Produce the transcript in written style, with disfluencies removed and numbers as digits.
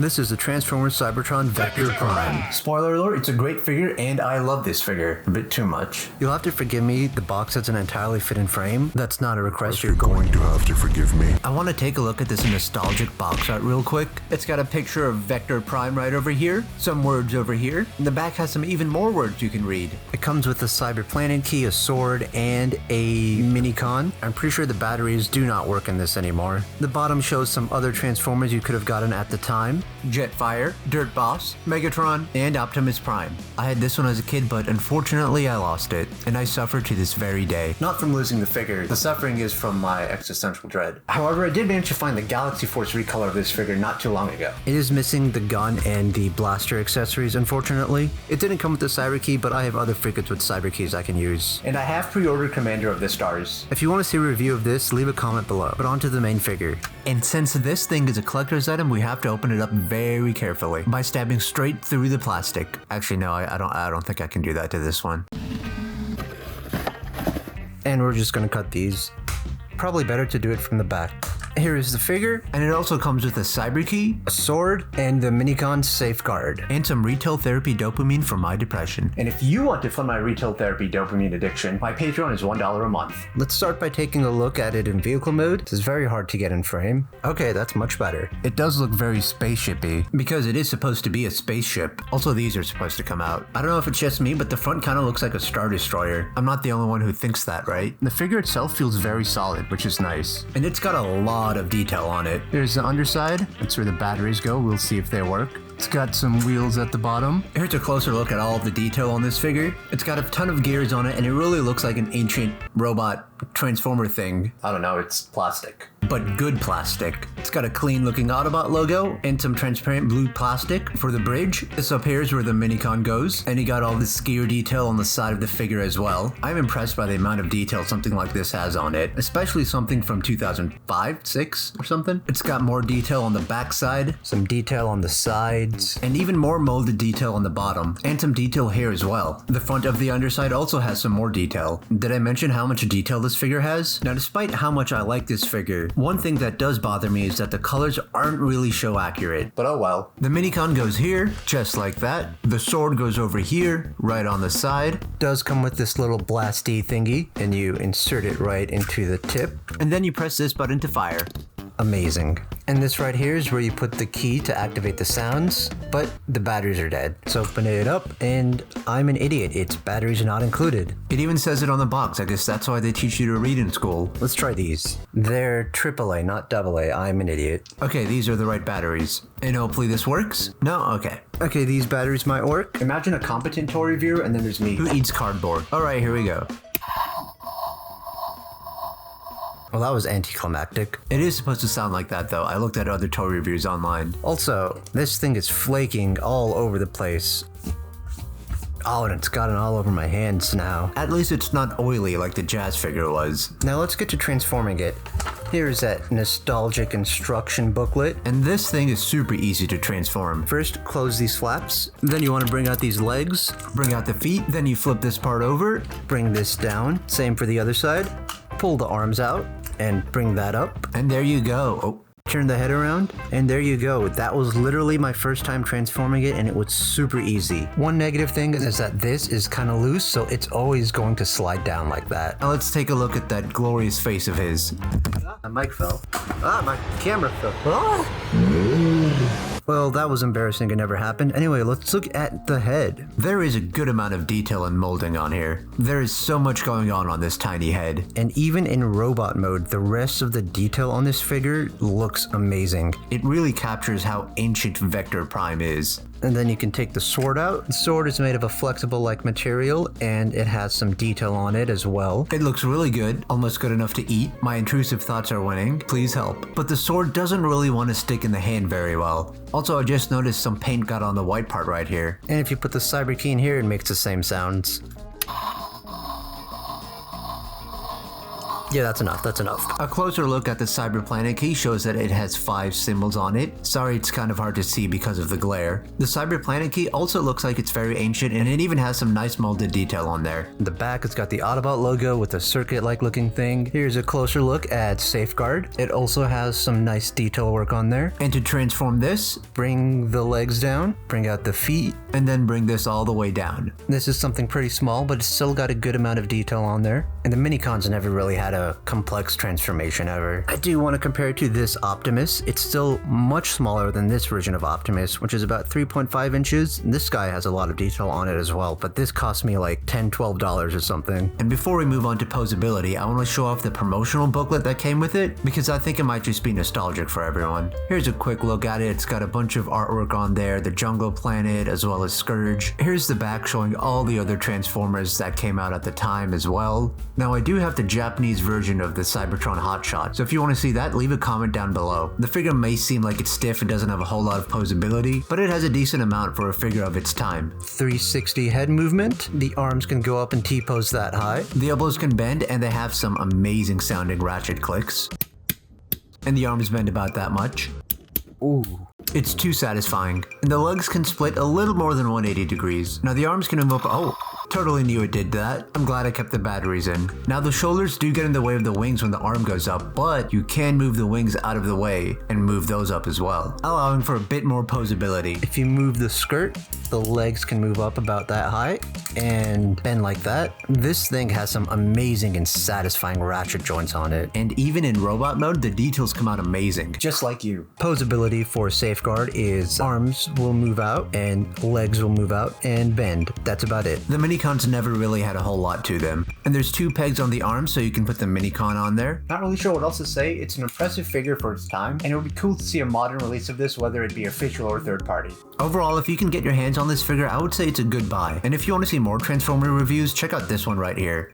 This is the Transformers Cybertron Vector Prime. Spoiler alert, it's a great figure and I love this figure. A bit too much. You'll have to forgive me, the box doesn't entirely fit in frame. That's not a request you're going to have to forgive me. I want to take a look at this nostalgic box art real quick. It's got a picture of Vector Prime right over here, some words over here, and the back has some even more words you can read. It comes with a Cyber Planet key, a sword, and a mini-con. I'm pretty sure the batteries do not work in this anymore. The bottom shows some other Transformers you could have gotten at the time. Jetfire, Dirt Boss, Megatron, and Optimus Prime. I had this one as a kid, but unfortunately I lost it, and I suffer to this very day. Not from losing the figure, the suffering is from my existential dread. However, I did manage to find the Galaxy Force recolor of this figure not too long ago. It is missing the gun and the blaster accessories, unfortunately. It didn't come with the Cyber Key, but I have other figures with Cyber Keys I can use. And I have pre-ordered Commander of the Stars. If you want to see a review of this, leave a comment below. But on to the main figure. And since this thing is a collector's item, we have to open it up very carefully by stabbing straight through the plastic. Actually, no, I don't think I can do that to this one. And we're just gonna cut these. Probably better to do it from the back. Here is the figure, and it also comes with a Cyber Key, a sword, and the Minicon Safeguard, and some retail therapy dopamine for my depression. And if you want to fund my retail therapy dopamine addiction, my Patreon is $1 a month. Let's start by taking a look at it in vehicle mode. This is very hard to get in frame. Okay, that's much better. It does look very spaceshipy, because it is supposed to be a spaceship. Also, these are supposed to come out. I don't know if it's just me, but the front kind of looks like a Star Destroyer. I'm not the only one who thinks that, right? The figure itself feels very solid, which is nice. And it's got a lot of detail on it. Here's the underside. That's where the batteries go. We'll see if they work. It's got some wheels at the bottom. Here's a closer look at all of the detail on this figure. It's got a ton of gears on it, and it really looks like an ancient robot transformer thing. I don't know, it's plastic. But good plastic. It's got a clean looking Autobot logo and some transparent blue plastic for the bridge. This up here is where the Minicon goes, and you got all this gear detail on the side of the figure as well. I'm impressed by the amount of detail something like this has on it, especially something from 2005, 6 or something. It's got more detail on the back side, some detail on the sides, and even more molded detail on the bottom, and some detail here as well. The front of the underside also has some more detail. Did I mention how much detail this figure has? Now, despite how much I like this figure, one thing that does bother me is that the colors aren't really show accurate, but oh well. The Minicon goes here, just like that. The sword goes over here, right on the side. Does come with this little blasty thingy, and you insert it right into the tip, and then you press this button to fire. Amazing. And this right here is where you put the key to activate the sounds, but the batteries are dead. So open it up, and I'm an idiot. Its batteries are not included. It even says it on the box. I guess that's why they teach you to read in school. Let's try these. They're AAA, not AA. I'm an idiot. Okay, these are the right batteries. And hopefully this works? No? Okay. Okay, these batteries might work. Imagine a competent toy reviewer, and then there's me, who eats cardboard. All right, here we go. Well, that was anticlimactic. It is supposed to sound like that, though. I looked at other toy reviews online. Also, this thing is flaking all over the place. Oh, and it's gotten all over my hands now. At least it's not oily like the Jazz figure was. Now let's get to transforming it. Here's that nostalgic instruction booklet. And this thing is super easy to transform. First, close these flaps. Then you want to bring out these legs. Bring out the feet. Then you flip this part over. Bring this down. Same for the other side. Pull the arms out and bring that up. And there you go. Oh. Turn the head around, and there you go. That was literally my first time transforming it, and it was super easy. One negative thing is that this is kind of loose, so it's always going to slide down like that. Now let's take a look at that glorious face of his. My mic fell. My camera fell. Well, that was embarrassing. It never happened. Anyway, let's look at the head. There is a good amount of detail and molding on here. There is so much going on this tiny head. And even in robot mode, the rest of the detail on this figure looks amazing. It really captures how ancient Vector Prime is. And then you can take the sword out. The sword is made of a flexible-like material, and it has some detail on it as well. It looks really good, almost good enough to eat. My intrusive thoughts are winning. Please help. But the sword doesn't really want to stick in the hand very well. Also, I just noticed some paint got on the white part right here. And if you put the Cyber Key in here, it makes the same sounds. Yeah, that's enough. That's enough. A closer look at the Cyber Planet key shows that it has 5 symbols on it. Sorry, it's kind of hard to see because of the glare. The Cyber Planet key also looks like it's very ancient, and it even has some nice molded detail on there. In the back, it's got the Autobot logo with a circuit-like looking thing. Here's a closer look at Safeguard. It also has some nice detail work on there. And to transform this, Bring the legs down, bring out the feet, and then bring this all the way down. This is something pretty small, but it's still got a good amount of detail on there. And the Minicons never really had a complex transformation ever. I do want to compare it to this Optimus. It's still much smaller than this version of Optimus, which is about 3.5 inches. And this guy has a lot of detail on it as well, but this cost me like $10, $12 or something. And before we move on to posability, I want to show off the promotional booklet that came with it, because I think it might just be nostalgic for everyone. Here's a quick look at it. It's got a bunch of artwork on there, the Jungle Planet as well as Scourge. Here's the back showing all the other Transformers that came out at the time as well. Now I do have the Japanese version of the Cybertron Hotshot, so if you want to see that, leave a comment down below. The figure may seem like it's stiff and doesn't have a whole lot of posability, but it has a decent amount for a figure of its time. 360 head movement. The arms can go up and T-pose that high. The elbows can bend, and they have some amazing sounding ratchet clicks. And the arms bend about that much. Ooh. It's too satisfying. And the legs can split a little more than 180 degrees. Now the arms can move up. Oh, totally knew it did that. I'm glad I kept the batteries in. Now the shoulders do get in the way of the wings when the arm goes up, but you can move the wings out of the way and move those up as well, allowing for a bit more posability. If you move the skirt, the legs can move up about that high and bend like that. This thing has some amazing and satisfying ratchet joints on it. And even in robot mode, the details come out amazing. Just like you. Posability for Safeguard is arms will move out and legs will move out and bend. That's about it. The Minicons never really had a whole lot to them. And there's 2 pegs on the arms, so you can put the Minicon on there. Not really sure what else to say. It's an impressive figure for its time, and it would be cool to see a modern release of this, whether it be official or third party. Overall, if you can get your hands on this figure, I would say it's a good buy. And if you want to see more Transformer reviews, check out this one right here.